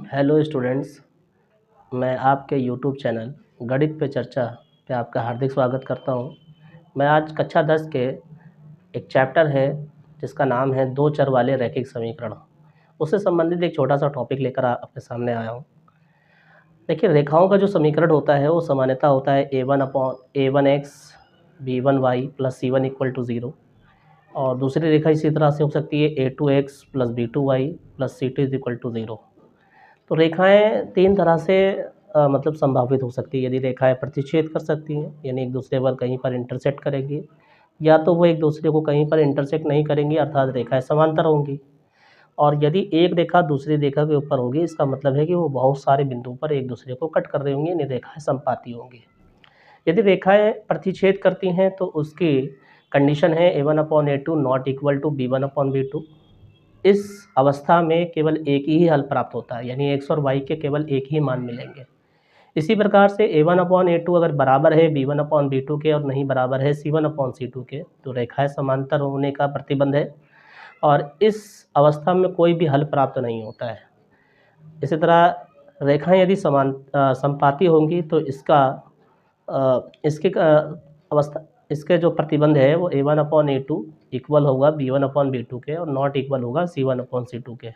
Hello students, मैं आपके YouTube channel गणित पे चर्चा पे आपका हार्दिक स्वागत करता हूँ। मैं आज कक्षा 10 के एक चैप्टर है जिसका नाम है दो चर वाले रैखिक समीकरण, उससे संबंधित एक छोटा सा टॉपिक लेकर आपके सामने आया हूँ। देखिए, रेखाओं का जो समीकरण होता है वो सामान्यतः होता है a1 x b1 y plus c1 equal to 0, और दूसरी रेखा इसी तरह से हो सकती है a2 x plus b2 y plus c2 is equal to 0। तो रेखाएं तीन तरह से मतलब संभावित हो सकती है। यदि रेखाएं प्रतिच्छेद कर सकती हैं, यानी एक दूसरे पर कहीं पर इंटरसेक्ट करेंगी, या तो वो एक दूसरे को कहीं पर इंटरसेक्ट नहीं करेंगी, अर्थात रेखाएं समांतर होंगी। और यदि एक रेखा दूसरी रेखा के ऊपर होगी, इसका मतलब है कि वो बहुत सारे बिंदुओं पर एक दूसरे को कट कर रही होंगी, यानी रेखाएं समपाती होंगी। यदि रेखाएं प्रतिच्छेद करती हैं तो उसकी कंडीशन है a1/a2 not equal to b1/b2। इस अवस्था में केवल एक ही हल प्राप्त होता है, यानी x और y के केवल एक ही मान मिलेंगे। इसी प्रकार से a1/a2 अगर बराबर है b1/b2 के और नहीं बराबर है c1/c2 के, तो रेखाएं समांतर होने का प्रतिबंध है और इस अवस्था में कोई भी हल प्राप्त नहीं होता है। इसी तरह रेखाएं यदि समपाती होंगी तो इसके जो प्रतिबंध है वो a1/a2 इक्वल होगा b1/b2 के और नॉट इक्वल होगा c1/c2 के।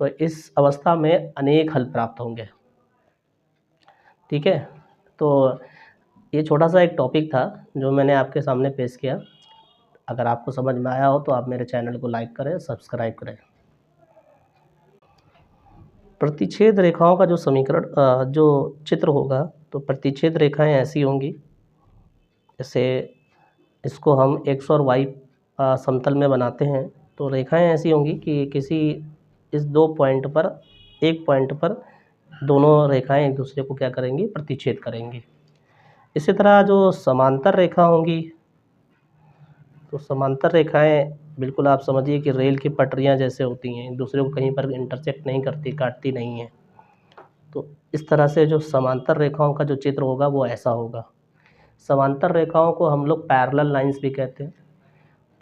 तो इस अवस्था में अनेक हल प्राप्त होंगे। ठीक है, तो ये छोटा सा एक टॉपिक था जो मैंने आपके सामने पेश किया। अगर आपको समझ में आया हो तो आप मेरे चैनल को लाइक करें, सब्सक्राइब करें। प्रतिच्छेद रेखाओं का जो समीकरण जो चित्र होगा, तो प्रतिच्छेद रेखाएं ऐसी होंगी, जैसे इसको हम x और y समतल में बनाते हैं। तो रेखाएं ऐसी होंगी कि इस एक पॉइंट पर दोनों रेखाएं एक दूसरे को क्या करेंगी, प्रतिच्छेद करेंगी। इसी तरह जो समांतर रेखा होंगी, तो समांतर रेखाएं बिल्कुल आप समझिए कि रेल की पटरियां जैसे होती हैं, एक दूसरे को कहीं पर इंटरसेक्ट नहीं करती, काटती नहीं हैं। तो इस तरह से जो समांतर रेखाओं का जो चित्र होगा वो ऐसा होगा। समांतर रेखाओं को हम लोग पैरेलल लाइंस भी कहते हैं।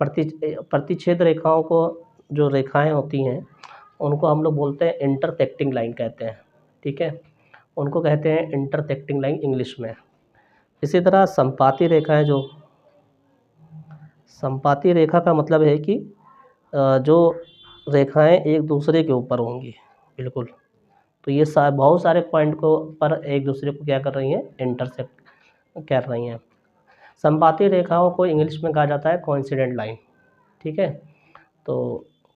प्रतिच्छेद रेखाओं को, जो रेखाएं होती हैं, उनको हम लोग बोलते हैं इंटरसेक्टिंग लाइन कहते हैं। ठीक है, उनको कहते हैं इंटरसेक्टिंग लाइन इंग्लिश में। इसी तरह संपाती रेखा का मतलब है कि जो रेखाएं एक दूसरे के ऊपर होंगी, बिल्कुल। तो ये बहुत सारे पॉइंट को पर एक दूसरे को क्या कर रही हैं, इंटरसेक्ट कर रही हैं। संपाती रेखाओं को इंग्लिश में कहा जाता है कोइंसिडेंट लाइन। ठीक है, तो